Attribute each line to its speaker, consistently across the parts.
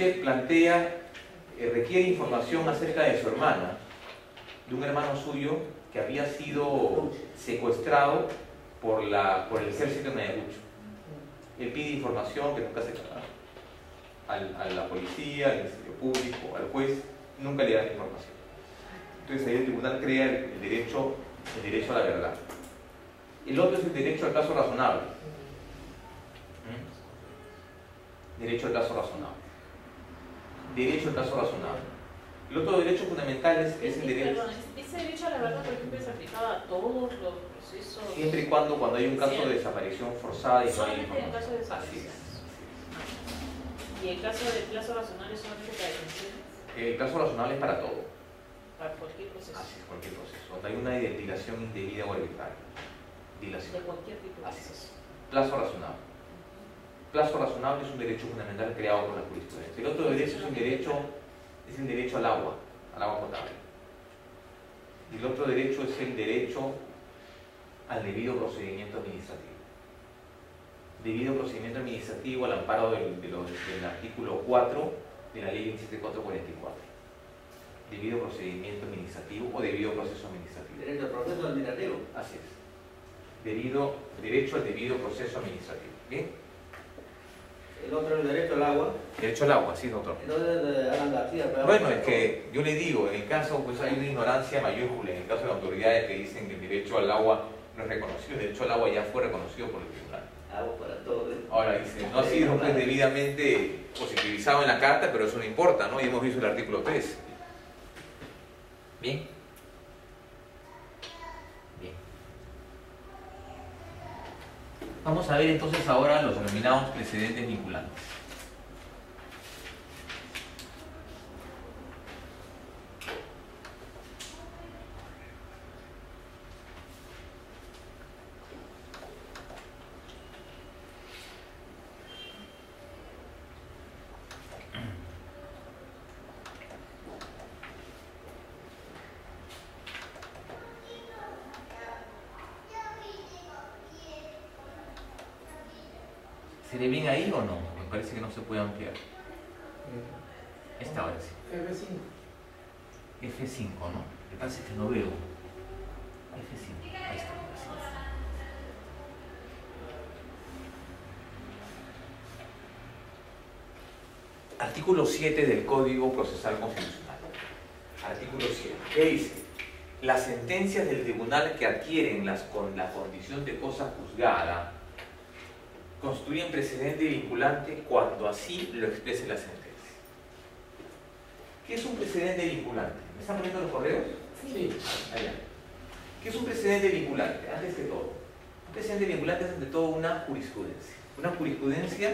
Speaker 1: plantea, requiere información acerca de su hermana, de un hermano suyo que había sido secuestrado por el ejército en Ayacucho. Él pide información que nunca se da a la policía, al Ministerio Público, al juez, nunca le da la información. Entonces ahí el tribunal crea el derecho a la verdad. El otro es el derecho al caso razonable. Derecho al caso razonable. Derecho al caso razonable. El otro derecho fundamental es el derecho...
Speaker 2: Perdón, ¿ese derecho a la verdad, por ejemplo, es aplicado a todos los procesos?
Speaker 1: Siempre y cuando hay un caso de desaparición forzada y no hay
Speaker 2: solamente en el
Speaker 1: información.
Speaker 2: caso de desaparición. ¿Y el caso del plazo razonable es solamente para detenciones?
Speaker 1: El plazo razonable es para todo.
Speaker 2: Para cualquier proceso.
Speaker 1: Así es, cualquier proceso. Cuando hay una dilación indebida o arbitraria. Dilación.
Speaker 2: De cualquier tipo de
Speaker 1: Así es.
Speaker 2: proceso.
Speaker 1: Plazo razonable. Plazo razonable es un derecho fundamental creado por la jurisprudencia. El otro derecho es el derecho al agua potable. Y el otro derecho es el derecho al debido procedimiento administrativo. Debido procedimiento administrativo al amparo del artículo 4 de la ley 27444. Debido procedimiento administrativo o debido proceso administrativo.
Speaker 3: Derecho al proceso administrativo.
Speaker 1: Así es. Derecho al debido proceso administrativo. ¿Bien?
Speaker 3: El otro es el derecho al agua.
Speaker 1: Derecho al agua, sí, doctor.
Speaker 3: Entonces, Alan García.
Speaker 1: Bueno, es que yo le digo, en el caso, pues hay una ignorancia mayúscula, en el caso de las autoridades que dicen que el derecho al agua no es reconocido, el derecho al agua ya fue reconocido por el tribunal.
Speaker 3: Agua para todos.
Speaker 1: Ahora dice, no ha sido pues, debidamente positivizado en la carta, pero eso no importa, ¿no? Y hemos visto el artículo 3. Bien. Bien. Vamos a ver entonces ahora los denominados precedentes vinculantes. ¿Se ve bien ahí o no? Me parece que no se puede ampliar. Esta ahora sí. F5, ¿no? Me parece que no veo. F5, ahí está. Artículo 7 del Código Procesal Constitucional. Artículo 7. ¿Qué dice? Las sentencias del tribunal que adquieren con la condición de cosa juzgada constituyen precedente vinculante cuando así lo exprese la sentencia. ¿Qué es un precedente vinculante? ¿Me están poniendo los correos?
Speaker 2: Sí.
Speaker 1: Allá. ¿Qué es un precedente vinculante? Antes que todo. Un precedente vinculante es ante todo una jurisprudencia. Una jurisprudencia,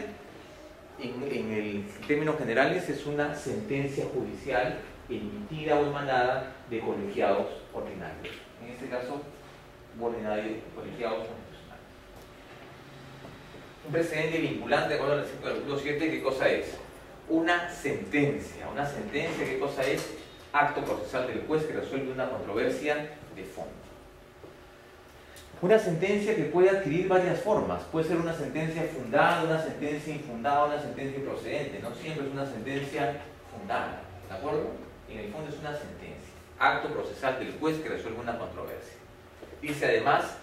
Speaker 1: en términos generales, es una sentencia judicial emitida o emanada de colegiados ordinarios. En este caso, ordinarios colegiados constitucionales. Un precedente vinculante, de acuerdo al artículo 7, ¿qué cosa es? Una sentencia. Una sentencia, ¿qué cosa es? Acto procesal del juez que resuelve una controversia de fondo. Una sentencia que puede adquirir varias formas. Puede ser una sentencia fundada, una sentencia infundada, una sentencia improcedente. No siempre es una sentencia fundada. ¿De acuerdo? En el fondo es una sentencia. Acto procesal del juez que resuelve una controversia. Dice además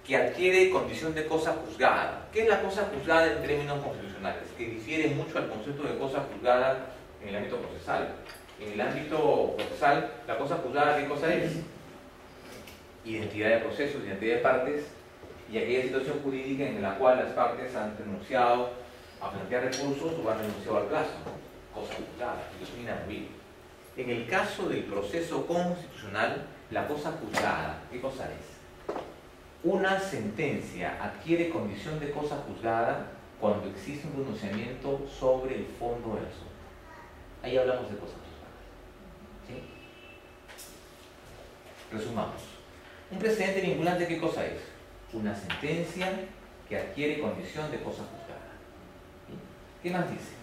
Speaker 1: que adquiere condición de cosa juzgada. ¿Qué es la cosa juzgada en términos constitucionales? Que difiere mucho al concepto de cosa juzgada en el ámbito procesal. En el ámbito procesal, la cosa juzgada, ¿qué cosa es? Identidad de procesos, identidad de partes y aquella situación jurídica en la cual las partes han renunciado a plantear recursos o han renunciado al plazo. Cosa juzgada, es inamovible. En el caso del proceso constitucional, la cosa juzgada, ¿qué cosa es? Una sentencia adquiere condición de cosa juzgada cuando existe un pronunciamiento sobre el fondo del asunto. Ahí hablamos de cosas juzgadas. ¿Sí? Resumamos. Un precedente vinculante, ¿qué cosa es? Una sentencia que adquiere condición de cosa juzgada. ¿Sí? ¿Qué más dice?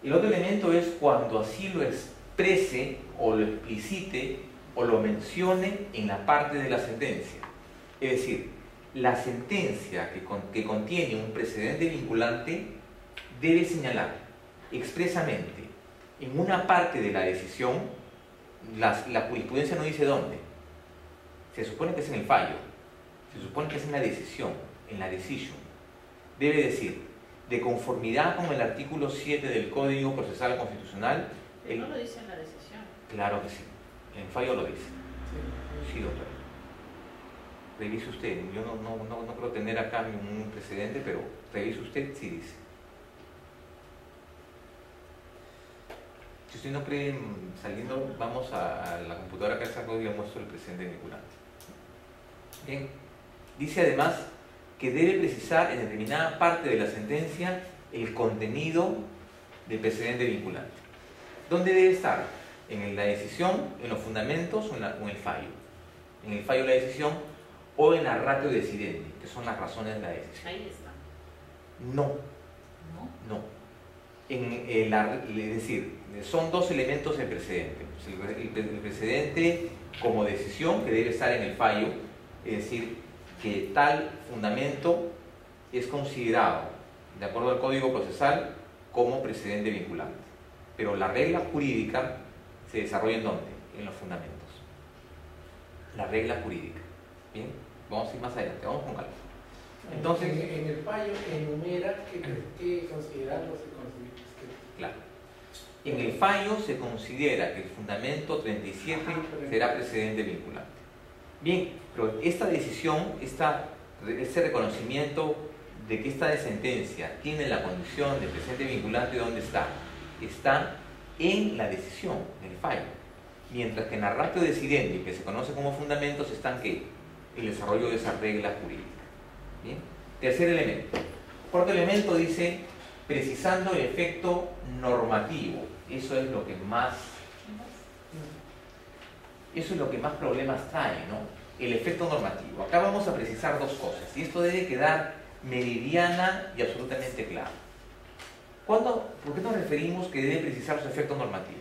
Speaker 1: El otro elemento es cuando así lo exprese o lo explicite o lo mencione en la parte de la sentencia. Es decir, la sentencia que contiene un precedente vinculante debe señalar expresamente en una parte de la decisión, la jurisprudencia no dice dónde, se supone que es en el fallo, se supone que es en la decisión, en la decision, debe decir, de conformidad con el artículo 7 del Código Procesal Constitucional.
Speaker 2: No lo dice en la decisión.
Speaker 1: Claro que sí, en el fallo lo dice. Sí, doctor. Revise usted, yo no creo tener acá un precedente, pero revise usted, sí dice. Si usted no cree, saliendo, vamos a la computadora que saco y le muestro el precedente vinculante. Bien, dice además que debe precisar en determinada parte de la sentencia el contenido del precedente vinculante. ¿Dónde debe estar? En la decisión, en los fundamentos o en el fallo. En el fallo de la decisión o en la ratio decidente, que son las razones de la decisión.
Speaker 2: Ahí está.
Speaker 1: No.
Speaker 2: ¿No?
Speaker 1: No. Es decir, son dos elementos del precedente. El precedente como decisión que debe estar en el fallo, es decir, que tal fundamento es considerado, de acuerdo al Código Procesal, como precedente vinculante. Pero la regla jurídica se desarrolla ¿en dónde? En los fundamentos. La regla jurídica. Bien, vamos a ir más adelante, vamos con calma. Entonces,
Speaker 4: en el fallo enumera que considerarlo se considera.
Speaker 1: Claro. En el fallo se considera que el fundamento 37 será precedente vinculante. Bien, pero esta decisión, este reconocimiento de que esta sentencia tiene la condición de precedente vinculante, ¿dónde está? Está en la decisión, en el fallo. Mientras que en la ratio decidente, que se conoce como fundamentos, están ¿qué? El desarrollo de esa regla jurídica. Bien. Tercer elemento. Cuarto elemento dice precisando el efecto normativo. Eso es lo que más problemas trae, ¿no? El efecto normativo. Acá vamos a precisar dos cosas y esto debe quedar meridiana y absolutamente claro. ¿Por qué nos referimos que debe precisar su efecto normativo?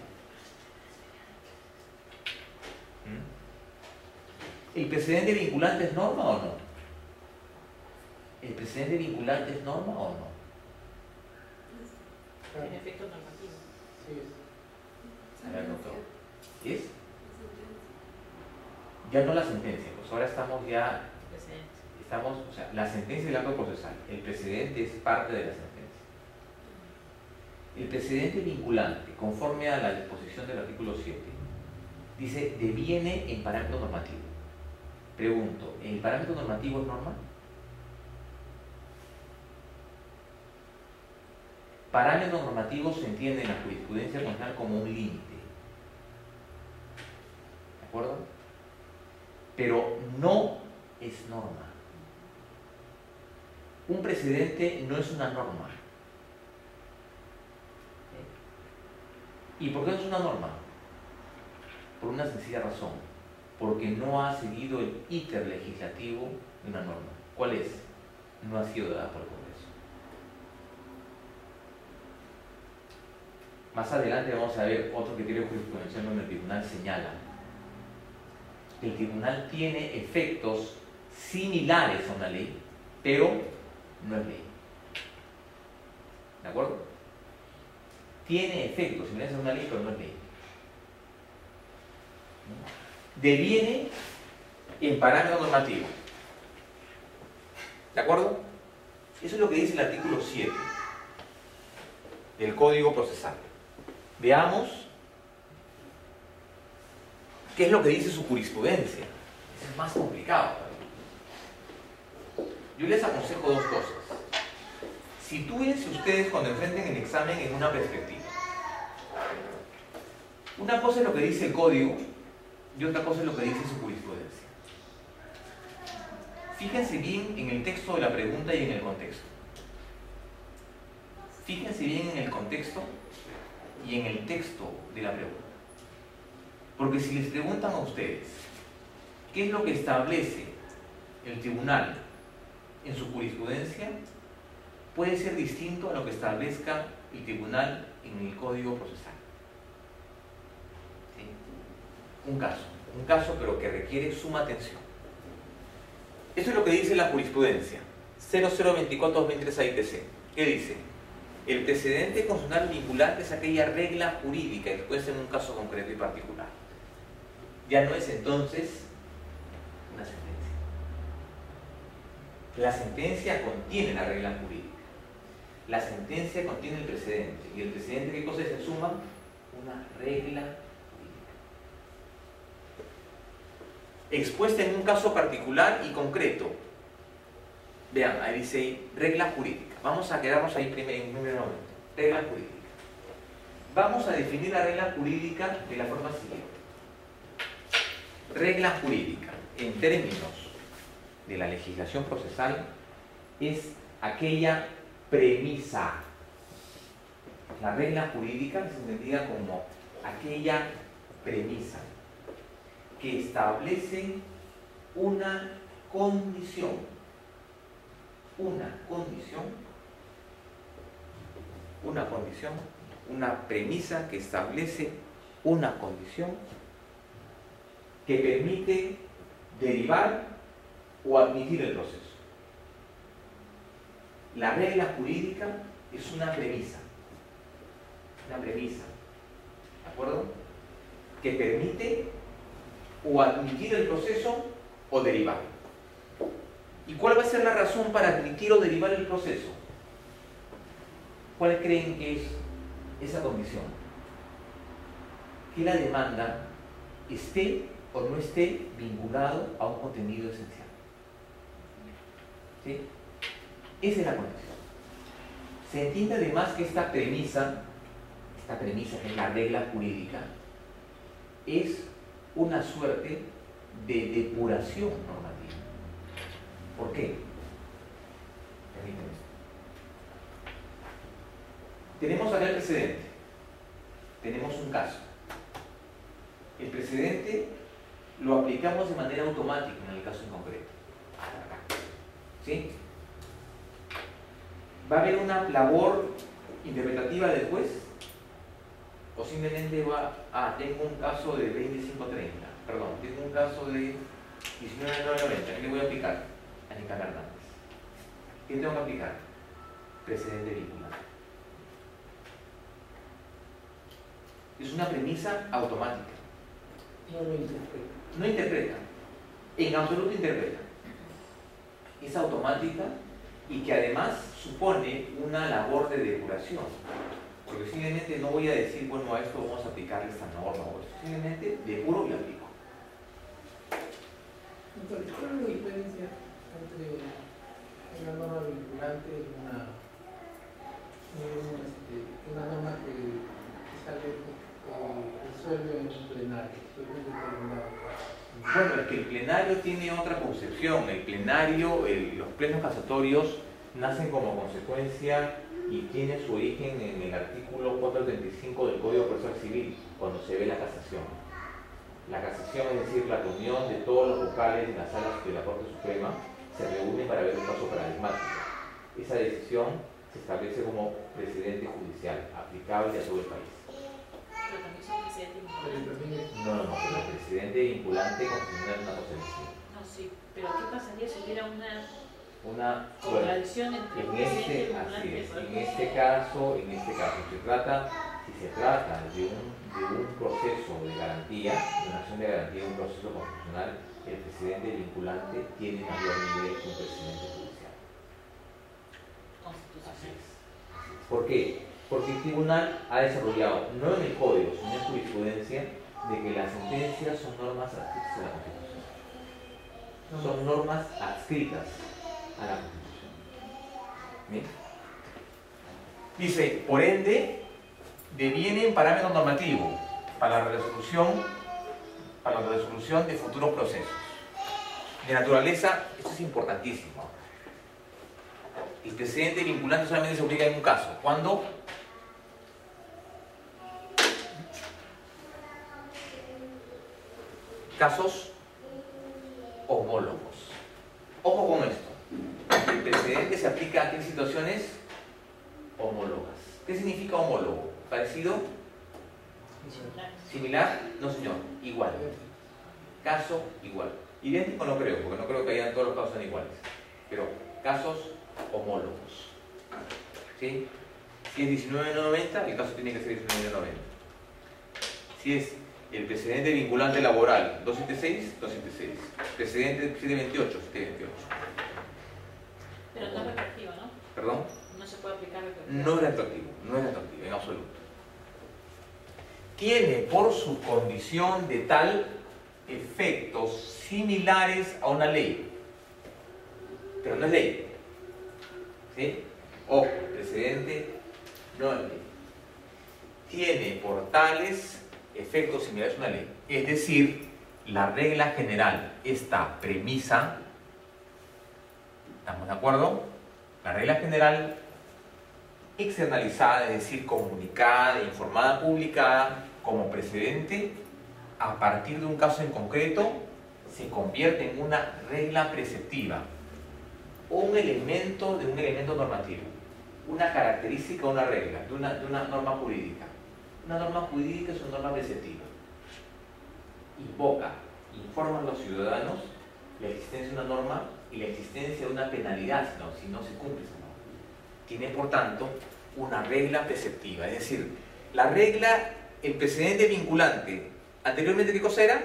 Speaker 1: ¿El precedente vinculante es norma o no? ¿El precedente vinculante es norma o no?
Speaker 2: Tiene efecto normativo.
Speaker 4: Sí.
Speaker 1: A ver, doctor. ¿Es? Ya no la sentencia, pues ahora estamos ya...
Speaker 2: Precedente.
Speaker 1: O sea, la sentencia del acto procesal. El precedente es parte de la sentencia. El precedente vinculante, conforme a la disposición del artículo 7, dice, deviene en parámetro normativo. Pregunto, ¿el parámetro normativo es norma? Parámetro normativo se entiende en la jurisprudencia constitucional como un límite. ¿De acuerdo? Pero no es norma. Un precedente no es una norma. ¿Y por qué no es una norma? Por una sencilla razón. Porque no ha seguido el íter legislativo de una norma. ¿Cuál es? No ha sido dada por el Congreso. Más adelante vamos a ver otro criterio jurisprudencial donde el tribunal señala que el tribunal tiene efectos similares a una ley, pero no es ley. ¿De acuerdo? Tiene efectos similares a una ley, pero no es ley. Deviene en parámetro normativo. ¿De acuerdo? Eso es lo que dice el artículo 7 del Código Procesal. Veamos qué es lo que dice su jurisprudencia. Es más complicado. Yo les aconsejo dos cosas. Sitúense ustedes cuando enfrenten el examen en una perspectiva. Una cosa es lo que dice el código y otra cosa es lo que dice su jurisprudencia. Fíjense bien en el texto de la pregunta y en el contexto. Fíjense bien en el contexto y en el texto de la pregunta. Porque si les preguntan a ustedes qué es lo que establece el tribunal en su jurisprudencia, puede ser distinto a lo que establezca el tribunal en el Código Procesal. ¿Sí? Un caso pero que requiere suma atención. Esto es lo que dice la jurisprudencia 0024-2003 AITC. ¿Qué dice? El precedente constitucional vinculante es aquella regla jurídica que puede ser en un caso concreto y particular. Ya no es entonces una sentencia. La sentencia contiene la regla jurídica. La sentencia contiene el precedente. ¿Y el precedente qué cosa es en suma? Una regla jurídica. Expuesta en un caso particular y concreto. Vean, ahí dice regla jurídica. Vamos a quedarnos ahí en primer momento. Regla jurídica. Vamos a definir la regla jurídica de la forma siguiente. Regla jurídica, en términos de la legislación procesal, es aquella premisa. La regla jurídica es entendida como aquella premisa que establece una condición, una premisa que establece una condición que permite derivar o admitir el proceso. La regla jurídica es una premisa, ¿de acuerdo? Que permite o admitir el proceso o derivar. ¿Y cuál va a ser la razón para admitir o derivar el proceso? ¿Cuál creen que es esa condición? Que la demanda esté o no esté vinculado a un contenido esencial. ¿Sí? Esa es la condición. Se entiende además que esta premisa que es la regla jurídica, es una suerte de depuración normativa. ¿Por qué? Permítanme. Tenemos acá el precedente. Tenemos un caso. El precedente lo aplicamos de manera automática en el caso en concreto. ¿Sí? ¿Va a haber una labor interpretativa del juez? O simplemente tengo un caso de 2530, perdón, tengo un caso de 1990, ¿qué le voy a aplicar? A Nicanor Hernández. ¿Qué tengo que aplicar? Precedente vinculante. Es una premisa automática.
Speaker 4: No lo interpreto.
Speaker 1: No interpreta, en absoluto interpreta. Es automática y que además supone una labor de depuración. Porque simplemente no voy a decir, bueno, a esto vamos a aplicarle esta norma, o simplemente depuro y aplico.
Speaker 4: Entonces, ¿cuál es la diferencia entre una norma vinculante y una norma que sale resuelve en un plenario?
Speaker 1: Bueno, es que el plenario tiene otra concepción. El plenario, los plenos casatorios nacen como consecuencia y tiene su origen en el artículo 435 del Código Procesal Civil, cuando se ve la casación. La casación, es decir, la reunión de todos los vocales en las salas de la Corte Suprema, se reúnen para ver un caso paradigmático. Esa decisión se establece como precedente judicial, aplicable a todo el país.
Speaker 2: Pero también son precedentes vinculantes.
Speaker 1: No, pero el precedente vinculante constitucional es una cosa distinta.
Speaker 2: No, sí, pero ¿qué pasaría si hubiera una
Speaker 1: en
Speaker 2: contradicción entre precedente
Speaker 1: en este caso si se trata de un proceso de garantía, de una acción de garantía, un proceso constitucional, el precedente vinculante tiene mayor nivel que un precedente judicial. Así es. ¿Por qué? Porque el tribunal ha desarrollado, no en el código, sino en jurisprudencia, de que las sentencias son normas adscritas a la Constitución. Son normas adscritas a la Constitución. ¿Bien? Dice, por ende, devienen parámetro normativo para la resolución de futuros procesos. De naturaleza, esto es importantísimo. El precedente vinculante solamente se aplica en un caso. ¿Cuándo? Casos homólogos. Ojo con esto. El precedente se aplica a qué situaciones homólogas. ¿Qué significa homólogo? ¿Parecido? ¿Similar? No, señor. Igual. Caso igual. Idéntico no creo, porque no creo que hayan todos los casos sean iguales. Pero casos homólogos. ¿Sí? Si es 1990, el caso tiene que ser 1990. Si es el precedente vinculante laboral 276, 276. Precedente 728, 728.
Speaker 2: Pero no es retroactivo, ¿no?
Speaker 1: ¿Perdón?
Speaker 2: No se puede aplicar retroactivo.
Speaker 1: No es retroactivo, no es retroactivo, en absoluto. Tiene por su condición de tal efectos similares a una ley, pero no es ley. ¿Sí? Ojo, precedente no es ley. Tiene por tales efectos similares a una ley. Es decir, la regla general, esta premisa, ¿estamos de acuerdo? La regla general externalizada, es decir, comunicada, informada, publicada como precedente, a partir de un caso en concreto, se convierte en una regla preceptiva, un elemento de un elemento normativo, una característica de una regla, de una norma jurídica. Una norma jurídica es una norma preceptiva. Invoca, informa a los ciudadanos la existencia de una norma y la existencia de una penalidad si no se cumple esa norma. Tiene, por tanto, una regla preceptiva. Es decir, la regla, el precedente vinculante, anteriormente, ¿qué cosa era?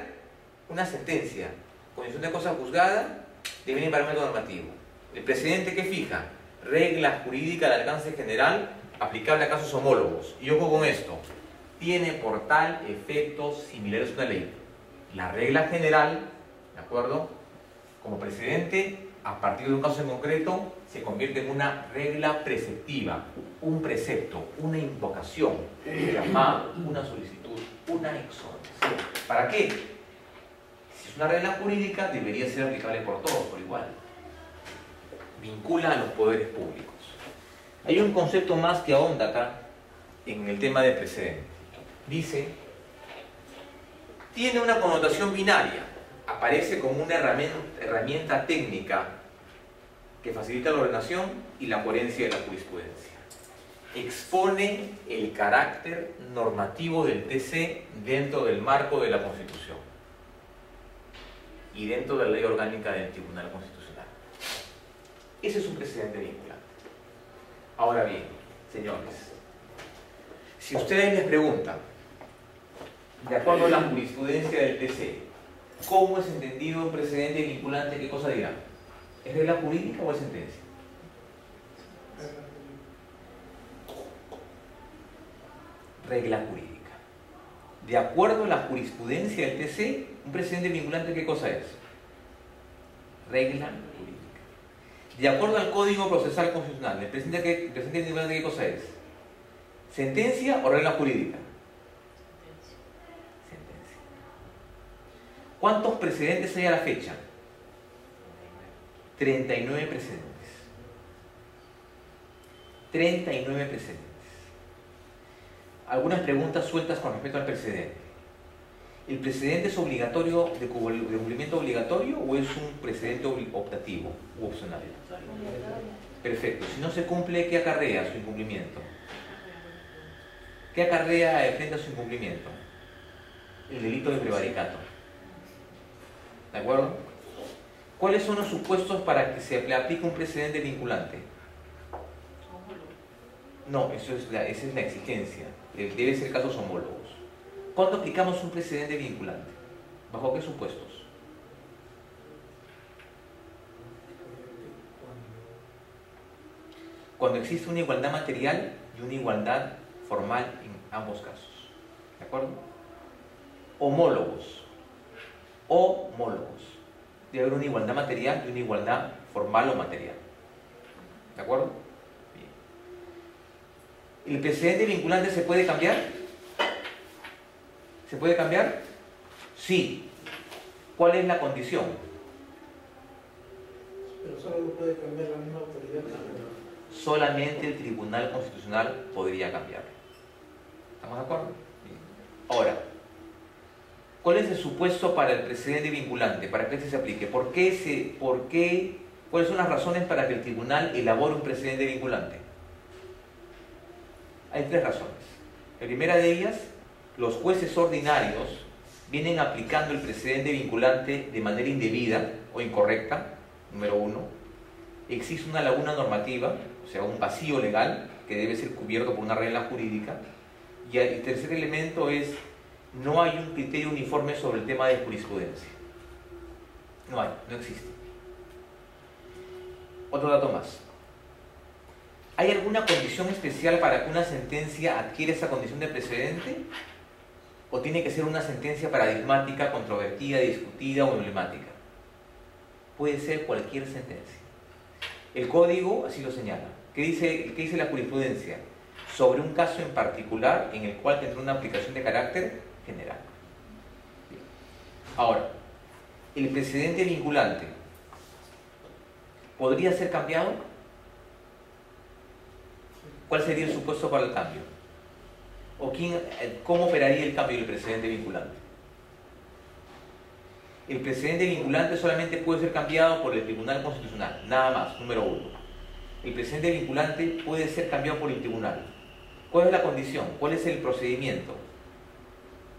Speaker 1: Una sentencia, condición de cosa juzgada, devenir parámetro normativo. El precedente que fija regla jurídica de alcance general aplicable a casos homólogos. Y ojo con esto, tiene por tal efectos similares a una ley. La regla general, ¿de acuerdo? Como precedente, a partir de un caso en concreto, se convierte en una regla preceptiva, un precepto, una invocación, un llamado, una solicitud, una exhortación. ¿Para qué? Si es una regla jurídica, debería ser aplicable por todos, por igual. Vincula a los poderes públicos. Hay un concepto más que ahonda acá en el tema del precedente. Dice, tiene una connotación binaria, aparece como una herramienta técnica que facilita la ordenación y la coherencia de la jurisprudencia. Expone el carácter normativo del TC dentro del marco de la Constitución y dentro de la ley orgánica del Tribunal Constitucional. Ese es un precedente vinculante. Ahora bien, señores, si ustedes les preguntan, de acuerdo a la jurisprudencia del TC, ¿cómo es entendido un precedente vinculante? ¿Qué cosa dirán? ¿Es regla jurídica o es sentencia? Regla jurídica. De acuerdo a la jurisprudencia del TC, un precedente vinculante, ¿qué cosa es? Regla jurídica. De acuerdo al Código Procesal Constitucional, ¿el precedente vinculante qué cosa es? ¿Sentencia o regla jurídica? Sentencia. ¿Cuántos precedentes hay a la fecha? 39 precedentes. 39 precedentes. Algunas preguntas sueltas con respecto al precedente. ¿El precedente es obligatorio, de cumplimiento obligatorio, o es un precedente optativo u opcional? Perfecto. Si no se cumple, ¿qué acarrea su incumplimiento? ¿Qué acarrea frente a su incumplimiento? El delito de prevaricato. ¿De acuerdo? ¿Cuáles son los supuestos para que se le aplique un precedente vinculante? No, esa es la exigencia. Debe ser casos homólogos. ¿Cuándo aplicamos un precedente vinculante? ¿Bajo qué supuestos? Cuando existe una igualdad material y una igualdad formal en ambos casos. ¿De acuerdo? Homólogos. Homólogos. Debe haber una igualdad material y una igualdad formal o material. ¿De acuerdo? Bien. ¿El precedente vinculante se puede cambiar? ¿Se puede cambiar? Sí. ¿Cuál es la condición?
Speaker 4: Pero solo lo puede cambiar la misma autoridad.
Speaker 1: Solamente el Tribunal Constitucional podría cambiarlo. ¿Estamos de acuerdo? Bien. Ahora, ¿cuál es el supuesto para el precedente vinculante? ¿Para que este se aplique? ¿Cuáles son las razones para que el tribunal elabore un precedente vinculante? Hay tres razones. La primera de ellas, los jueces ordinarios vienen aplicando el precedente vinculante de manera indebida o incorrecta, número uno. Existe una laguna normativa, o sea, un vacío legal, que debe ser cubierto por una regla jurídica. Y el tercer elemento es, no hay un criterio uniforme sobre el tema de jurisprudencia. No hay, no existe. Otro dato más. ¿Hay alguna condición especial para que una sentencia adquiera esa condición de precedente? ¿O tiene que ser una sentencia paradigmática, controvertida, discutida o emblemática? Puede ser cualquier sentencia. El código así lo señala. ¿Qué dice la jurisprudencia? Sobre un caso en particular en el cual tendrá una aplicación de carácter general. Bien. Ahora, el precedente vinculante ¿podría ser cambiado? ¿Cuál sería el supuesto para el cambio? ¿O cómo operaría el cambio del precedente vinculante? El precedente vinculante solamente puede ser cambiado por el Tribunal Constitucional, nada más, número 1. El precedente vinculante puede ser cambiado por el tribunal. ¿Cuál es la condición? ¿Cuál es el procedimiento?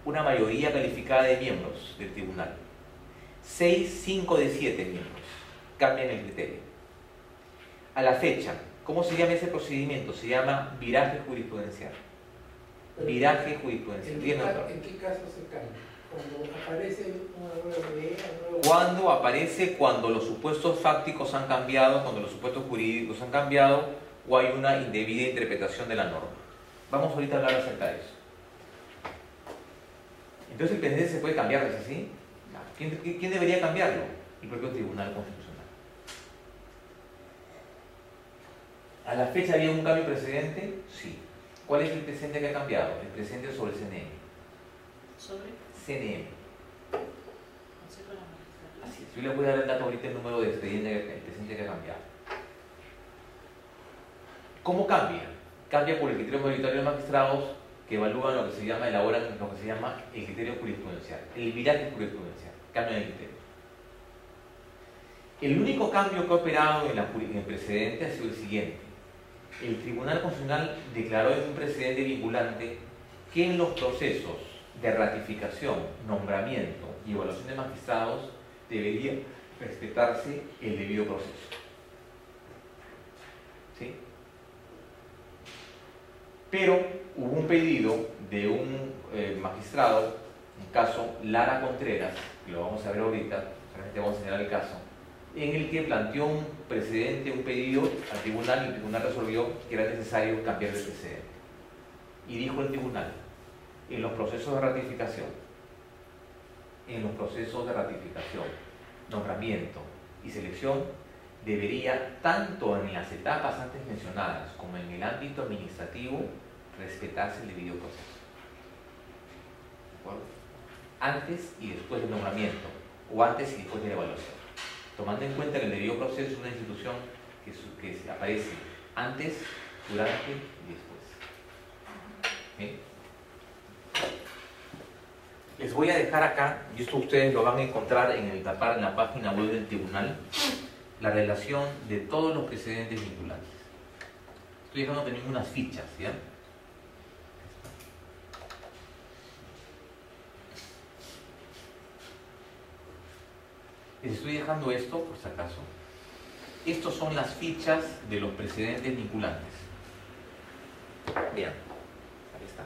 Speaker 1: Una mayoría calificada de miembros del tribunal. 5 de 7 miembros cambian el criterio. A la fecha, ¿cómo se llama ese procedimiento? Se llama viraje jurisprudencial. Viraje jurisprudencial.
Speaker 4: ¿En qué caso se cambia? Cuando aparece una nueva ley,
Speaker 1: ¿Cuándo aparece? Cuando los supuestos fácticos han cambiado, cuando los supuestos jurídicos han cambiado o hay una indebida interpretación de la norma. Vamos ahorita a hablar acerca de eso. Entonces el precedente se puede cambiar, ¿es así? ¿Quién debería cambiarlo? El propio Tribunal Constitucional. ¿A la fecha había un cambio precedente? Sí. ¿Cuál es el precedente que ha cambiado? El precedente sobre el CNM.
Speaker 2: ¿Sobre?
Speaker 1: CNM.
Speaker 2: Consejo de la Magistratura.
Speaker 1: Así es. Yo le voy a dar el dato ahorita, el número de expediente, el precedente que ha cambiado. ¿Cómo cambia? Cambia por el criterio mayoritario de magistrados que evalúan lo que se llama, elaboran lo que se llama el criterio jurisprudencial, el viraje jurisprudencial. Cambia el criterio. El único cambio que ha operado en el precedente ha sido el siguiente. El Tribunal Constitucional declaró en un precedente vinculante que en los procesos de ratificación, nombramiento y evaluación de magistrados debería respetarse el debido proceso. ¿Sí? Pero hubo un pedido de un magistrado, un caso Lara Contreras, que lo vamos a ver ahorita, solamente vamos a señalar el caso, en el que planteó un precedente, un pedido al tribunal y el tribunal resolvió que era necesario cambiar el precedente. Y dijo el tribunal, en los procesos de ratificación, nombramiento y selección, debería, tanto en las etapas antes mencionadas como en el ámbito administrativo, respetarse el debido proceso. ¿De acuerdo? Antes y después del nombramiento, o antes y después de la evaluación. Tomando en cuenta que el debido proceso es una institución que aparece antes, durante y después. ¿Bien? Les voy a dejar acá, y esto ustedes lo van a encontrar en la página web del tribunal, la relación de todos los precedentes vinculantes. Estoy dejando también unas fichas, ¿ya? Les estoy dejando esto, por si acaso. Estos son las fichas de los precedentes vinculantes. Vean, ahí está.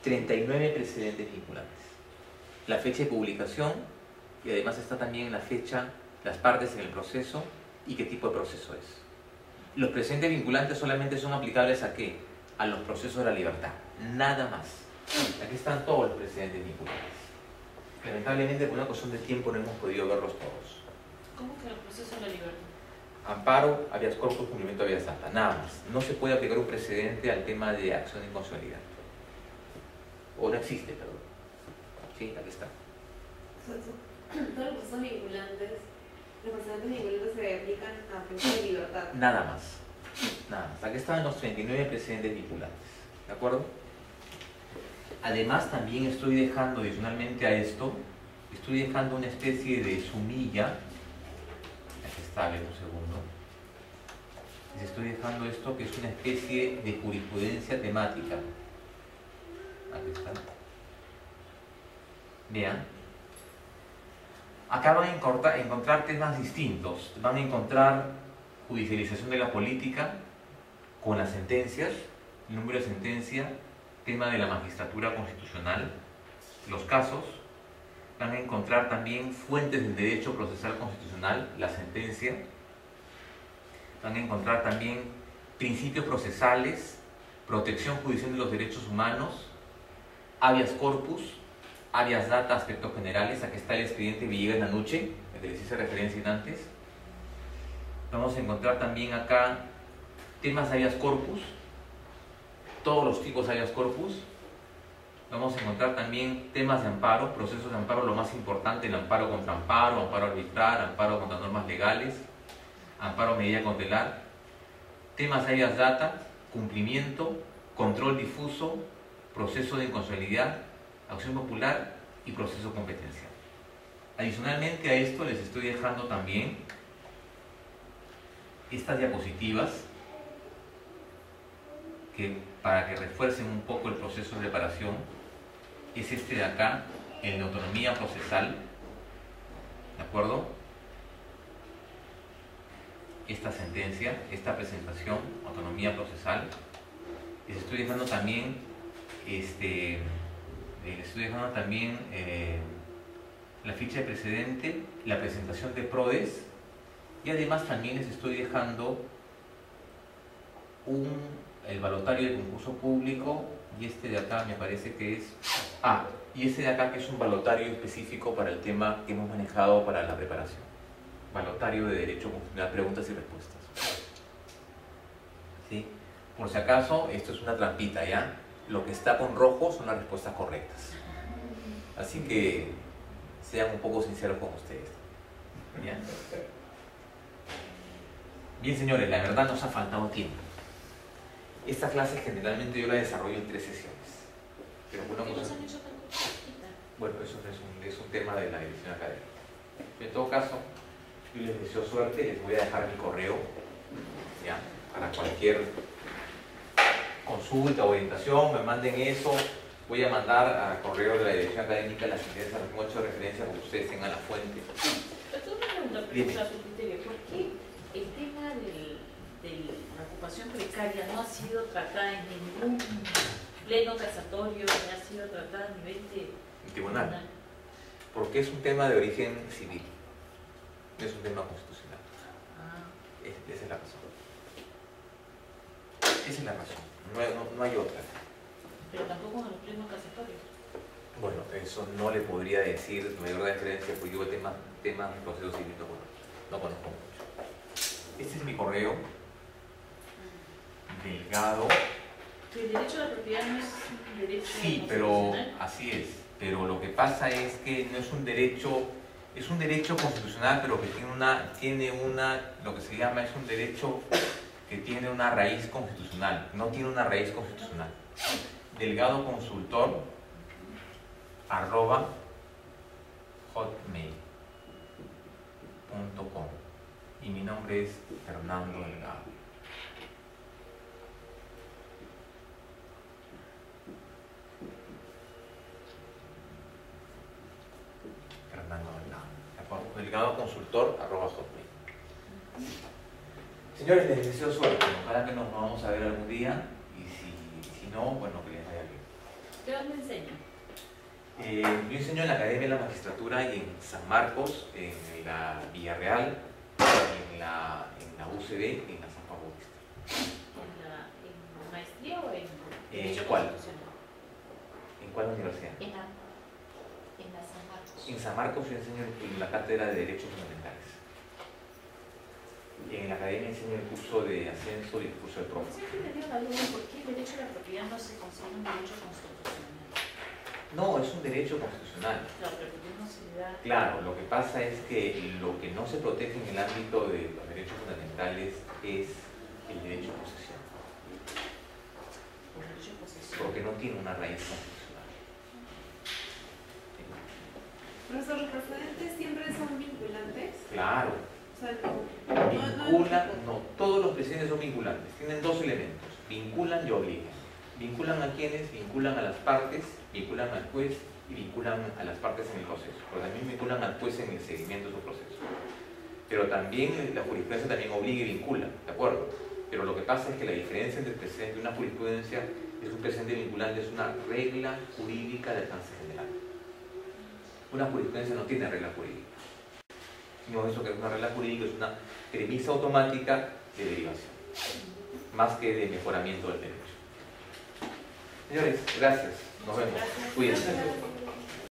Speaker 1: 39 precedentes vinculantes. La fecha de publicación, y además está también la fecha, las partes en el proceso y qué tipo de proceso es. Los precedentes vinculantes solamente son aplicables ¿a qué? A los procesos de la libertad, nada más. Aquí están todos los precedentes vinculantes. Lamentablemente, por una cuestión de tiempo, no hemos podido verlos todos.
Speaker 2: ¿Cómo que los procesos de la libertad?
Speaker 1: Amparo, habeas corpus, cumplimiento de habeas data, nada más. No se puede aplicar un precedente al tema de acción de inconstitucionalidad. O no existe, perdón. Sí, aquí está.
Speaker 5: Todos los procesos vinculantes, los precedentes vinculantes se aplican a principios de libertad.
Speaker 1: Nada más. Nada más. Aquí están los 39 precedentes vinculantes. ¿De acuerdo? Además, también estoy dejando, adicionalmente a esto, estoy dejando una especie de sumilla. Aquí está, a ver un segundo. Les estoy dejando esto que es una especie de jurisprudencia temática. Aquí está. Vean. Acá van a encontrar temas distintos. Van a encontrar judicialización de la política con las sentencias, número de sentencia, tema de la magistratura constitucional, los casos. Van a encontrar también fuentes del derecho procesal constitucional, la sentencia. Van a encontrar también principios procesales, protección judicial de los derechos humanos, habeas corpus, habeas data, aspectos generales. Aquí está el expediente Villegas-Nanuche, el que les hice referencia antes. Vamos a encontrar también acá temas de habeas corpus, todos los tipos de habeas corpus. Vamos a encontrar también temas de amparo, procesos de amparo, lo más importante, el amparo contra amparo, amparo arbitral, amparo contra normas legales, amparo a medida cautelar, temas de habeas data, cumplimiento, control difuso, proceso de inconstitucionalidad, acción popular y proceso competencial. Adicionalmente a esto les estoy dejando también estas diapositivas que para que refuercen un poco el proceso de reparación. Es este de acá, el de autonomía procesal, ¿de acuerdo? Esta sentencia, esta presentación, autonomía procesal. Les estoy dejando también la ficha de precedente, la presentación de PRODES, y además también les estoy dejando el balotario de concurso público, y este de acá me parece que es... y este de acá que es un balotario específico para el tema que hemos manejado para la preparación. Balotario de Derecho Constitucional, preguntas y respuestas. ¿Sí? Por si acaso, esto es una trampita, ¿ya? Lo que está con rojo son las respuestas correctas. Así que sean un poco sinceros con ustedes. ¿Ya? Bien, señores, la verdad nos ha faltado tiempo. Esta clase generalmente yo la desarrollo en 3 sesiones. Pero
Speaker 2: ¿Por qué nos han hecho tan cortita?
Speaker 1: bueno, eso es un tema de la dirección académica. En todo caso, yo les deseo suerte, les voy a dejar mi correo, ¿ya? Para cualquier consulta o orientación, me manden eso. Voy a mandar a correo de la dirección académica las sentencias que hemos hecho referencia para que ustedes tengan la fuente.
Speaker 2: Pero tengo una pregunta, profesor, a su criterio. ¿Por qué el tema de la ocupación precaria no ha sido tratada en ningún pleno casatorio, ni ha sido tratada a nivel de
Speaker 1: tribunal? Porque es un tema de origen civil, no es un tema constitucional. Esa es la razón. Esa es la razón, no hay otra.
Speaker 2: Pero tampoco en los plenos casatorios.
Speaker 1: Bueno, eso no le podría decir mayor referencia porque yo temas de proceso civil no conozco mucho. Este es mi correo. Delgado.
Speaker 2: El derecho a la propiedad no es un derecho
Speaker 1: Sí, pero así es. Pero lo que pasa es que no es un derecho, es un derecho constitucional, pero que tiene una, lo que se llama, es un derecho que tiene una raíz constitucional. No tiene una raíz constitucional. Delgado Consultor @hotmail.com y mi nombre es Fernando Delgado. Delgado Consultor @hotmail. Señores, les deseo suerte. Ojalá que nos vamos a ver algún día y si no, bueno, que les vaya bien.
Speaker 2: ¿De dónde enseña?
Speaker 1: Yo enseño en la Academia de la Magistratura y en San Marcos, en la Villarreal, en la UCB y en la San Pablo Bautista.
Speaker 2: ¿En maestría o en Derecho
Speaker 1: ¿Cuál?
Speaker 2: Constitucional?
Speaker 1: ¿En cuál universidad?
Speaker 2: En la San Marcos.
Speaker 1: En San Marcos yo enseño en la Cátedra de Derechos Fundamentales. Y en la Academia enseño el curso de ascenso y el curso de profe.
Speaker 2: Siempre me dio la duda por qué el derecho a la propiedad no se considera un derecho constitucional.
Speaker 1: No, es un derecho constitucional.
Speaker 2: Claro, pero ¿por qué no se le da?
Speaker 1: Claro, lo que pasa es que lo que no se protege en el ámbito de los derechos fundamentales es el derecho a posesión.
Speaker 2: Por derecho de posesión.
Speaker 1: Porque no tiene una raíz constitucional.
Speaker 5: Profesor, ¿los precedentes siempre son vinculantes?
Speaker 1: Claro.
Speaker 5: O sea,
Speaker 1: Vinculan, no, todos los precedentes son vinculantes. Tienen 2 elementos, vinculan y obligan. ¿Vinculan a quiénes? Vinculan a las partes, vinculan al juez y vinculan a las partes en el proceso. Pero también vinculan al juez en el seguimiento de su proceso. Pero también la jurisprudencia también obliga y vincula, ¿de acuerdo? Pero lo que pasa es que la diferencia entre el precedente y una jurisprudencia es que un precedente vinculante es una regla jurídica de alcance general. Una jurisprudencia no tiene regla jurídica. No, eso que es una regla jurídica es una premisa automática de derivación, más que de mejoramiento del derecho. Señores, gracias. Nos vemos. Cuídense.